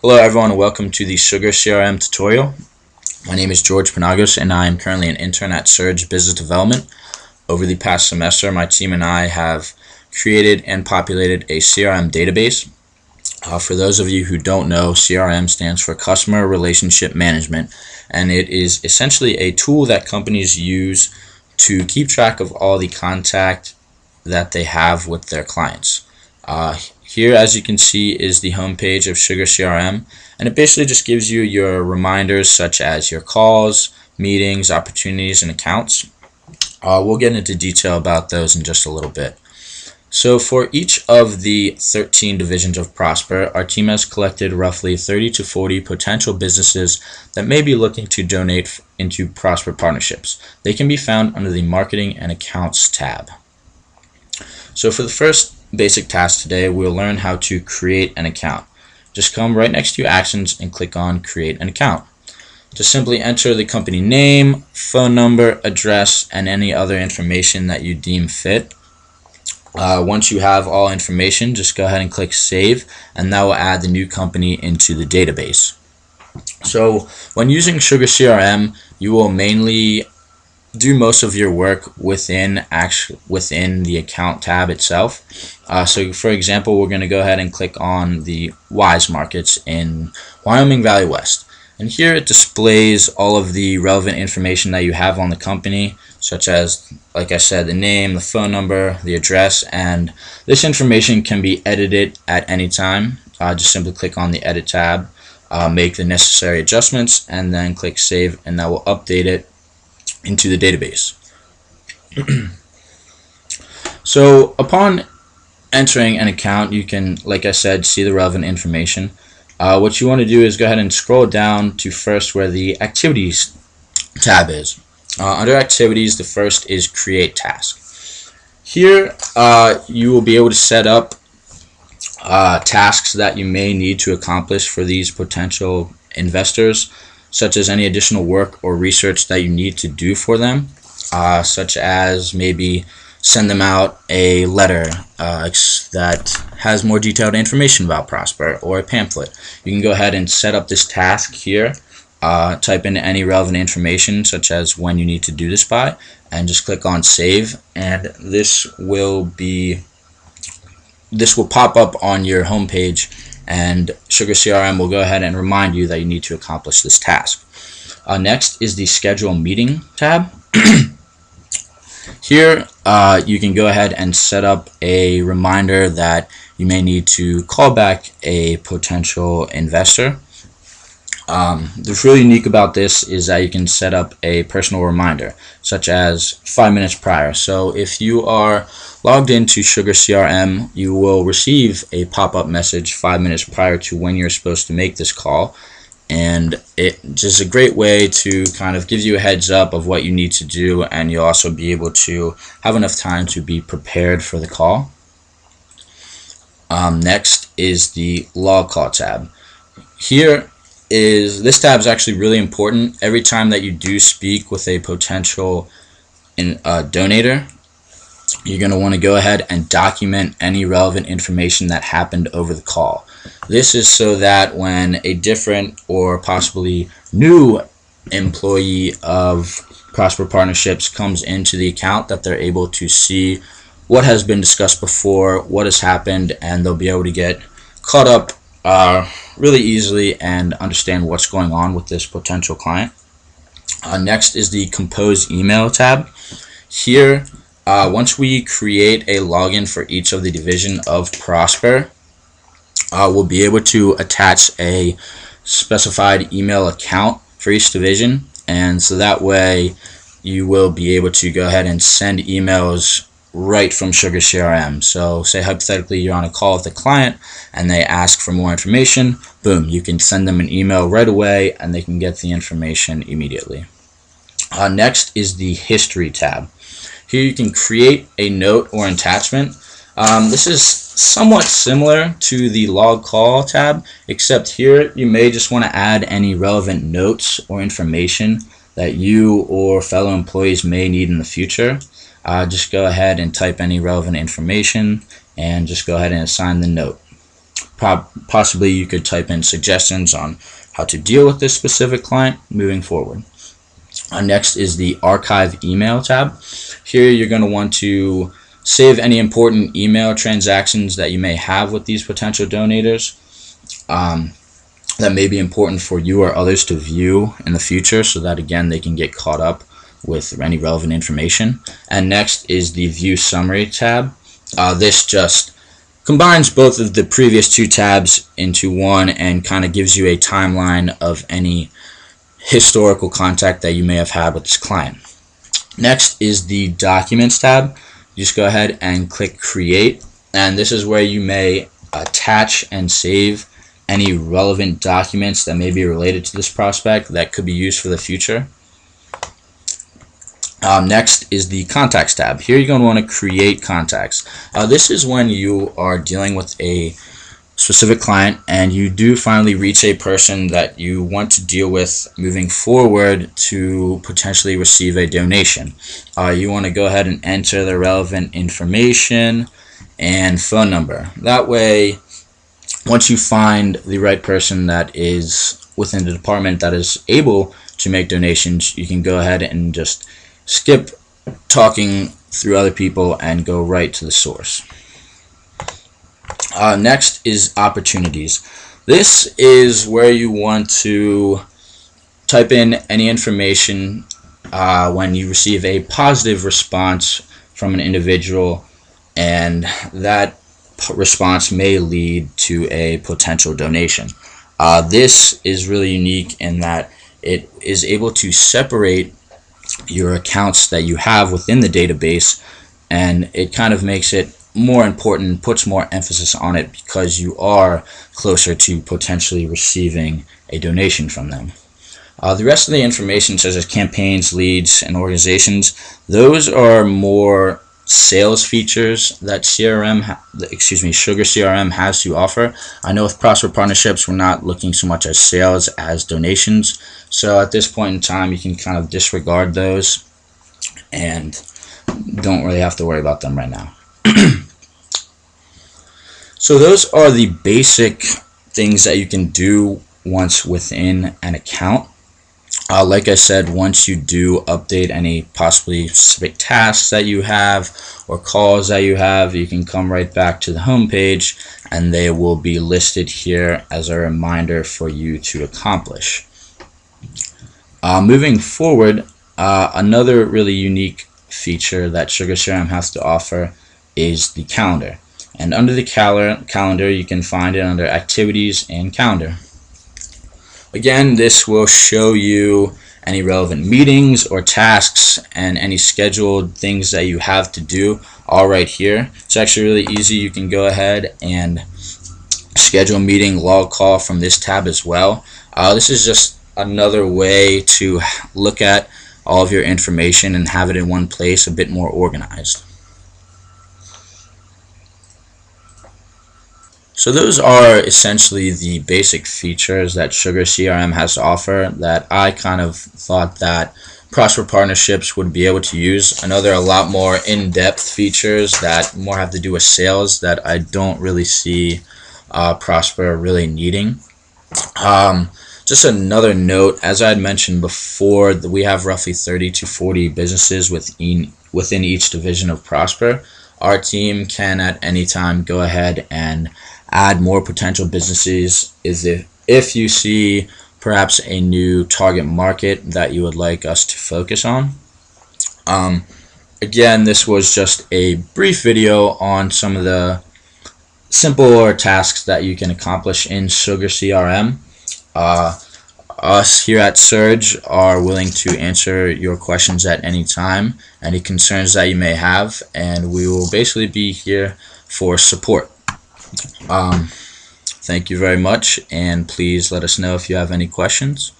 Hello everyone and welcome to the SugarCRM tutorial. My name is George Panagos and I am currently an intern at Surge Business Development. Over the past semester, my team and I have created and populated a CRM database. For those of you who don't know, CRM stands for Customer Relationship Management, and it is essentially a tool that companies use to keep track of all the contact that they have with their clients. Here, as you can see, is the homepage of SugarCRM, and it basically just gives you your reminders such as your calls, meetings, opportunities, and accounts. We'll get into detail about those in just a little bit. So for each of the 13 divisions of Prosper, our team has collected roughly 30 to 40 potential businesses that may be looking to donate into Prosper partnerships. They can be found under the Marketing and Accounts tab. So for the first basic task today, we'll learn how to create an account. Just come right next to your actions and click on Create an Account. Just simply enter the company name, phone number, address, and any other information that you deem fit. Once you have all information, just go ahead and click Save, and that will add the new company into the database. So when using SugarCRM, you will mainly do most of your work within the account tab itself. So for example, we're going to go ahead and click on the Wise Markets in Wyoming Valley West. And here it displays all of the relevant information that you have on the company, such as, like I said, the name, the phone number, the address, and this information can be edited at any time. Just simply click on the Edit tab, make the necessary adjustments, and then click Save, and that will update it into the database. So upon entering an account, you can, like I said, see the relevant information. What you want to do is go ahead and scroll down to first where the Activities tab is. Under Activities, the first is Create Task. Here you will be able to set up tasks that you may need to accomplish for these potential investors, such as any additional work or research that you need to do for them, such as maybe send them out a letter that has more detailed information about Prosper, or a pamphlet. You can go ahead and set up this task here, type in any relevant information such as when you need to do this by, and just click on Save, and this will pop up on your home page, and SugarCRM will go ahead and remind you that you need to accomplish this task. Next is the Schedule Meeting tab. Here you can go ahead and set up a reminder that you may need to call back a potential investor. What's really unique about this is that you can set up a personal reminder, such as 5 minutes prior. So if you are logged into SugarCRM, you will receive a pop-up message 5 minutes prior to when you're supposed to make this call, and it's just a great way to kind of give you a heads up of what you need to do, and you'll also be able to have enough time to be prepared for the call. Next is the Log Call tab. This tab is actually really important. Every time that you do speak with a potential donator, you're going to want to go ahead and document any relevant information that happened over the call. This is so that when a different or possibly new employee of Prosper Partnerships comes into the account, that they're able to see what has been discussed before, what has happened, and they'll be able to get caught up really easily and understand what's going on with this potential client. Next is the Compose Email tab. Here, once we create a login for each of the division of Prosper, we'll be able to attach a specified email account for each division, and so that way you will be able to go ahead and send emails right from SugarCRM. So say hypothetically you're on a call with a client and they ask for more information, boom, you can send them an email right away and they can get the information immediately. Next is the History tab. Here you can create a note or attachment. This is somewhat similar to the Log Call tab, except here you may just want to add any relevant notes or information that you or fellow employees may need in the future. Just go ahead and type any relevant information and just go ahead and assign the note. possibly you could type in suggestions on how to deal with this specific client moving forward. Next is the archive email tab. Here you're going to want to save any important email transactions that you may have with these potential donators that may be important for you or others to view in the future, so that again they can get caught up with any relevant information. And next is the view summary tab. This just combines both of the previous two tabs into one and kind of gives you a timeline of any historical contact that you may have had with this client. Next is the documents tab. You just go ahead and click create, and this is where you may attach and save any relevant documents that may be related to this prospect that could be used for the future. Next is the contacts tab. Here you're going to want to create contacts. This is when you are dealing with a specific client and you do finally reach a person that you want to deal with moving forward to potentially receive a donation. You want to go ahead and enter the relevant information and phone number. That way, once you find the right person that is within the department that is able to make donations, you can go ahead and just skip talking through other people and go right to the source. Next is opportunities. This is where you want to type in any information when you receive a positive response from an individual, and that response may lead to a potential donation. This is really unique in that it is able to separate your accounts that you have within the database, and it kind of makes it more important, puts more emphasis on it because you are closer to potentially receiving a donation from them. The rest of the information, such as campaigns, leads, and organizations, those are more sales features that SugarCRM has to offer. I know with Prosper Partnerships, we're not looking so much at sales as donations. So at this point in time, you can kind of disregard those and don't really have to worry about them right now. So those are the basic things that you can do once within an account. Like I said, once you do update any possibly specific tasks that you have or calls that you have, you can come right back to the home page and they will be listed here as a reminder for you to accomplish. Moving forward, another really unique feature that SugarCRM has to offer is the calendar. And under the calendar, you can find it under activities and calendar. Again, this will show you any relevant meetings or tasks and any scheduled things that you have to do all right here. It's actually really easy. You can go ahead and schedule a meeting, log call from this tab as well. This is just another way to look at all of your information and have it in one place, a bit more organized. So those are essentially the basic features that SugarCRM has to offer that I kind of thought that Prosper Partnerships would be able to use. I know there are a lot more in-depth features that more have to do with sales that I don't really see Prosper really needing. Just another note, as I had mentioned before, that we have roughly 30 to 40 businesses within each division of Prosper. Our team can at any time go ahead and add more potential businesses if you see perhaps a new target market that you would like us to focus on. Again, this was just a brief video on some of the simpler tasks that you can accomplish in SugarCRM. Us here at Surge are willing to answer your questions at any time, any concerns that you may have, and we will basically be here for support. Thank you very much, and please let us know if you have any questions.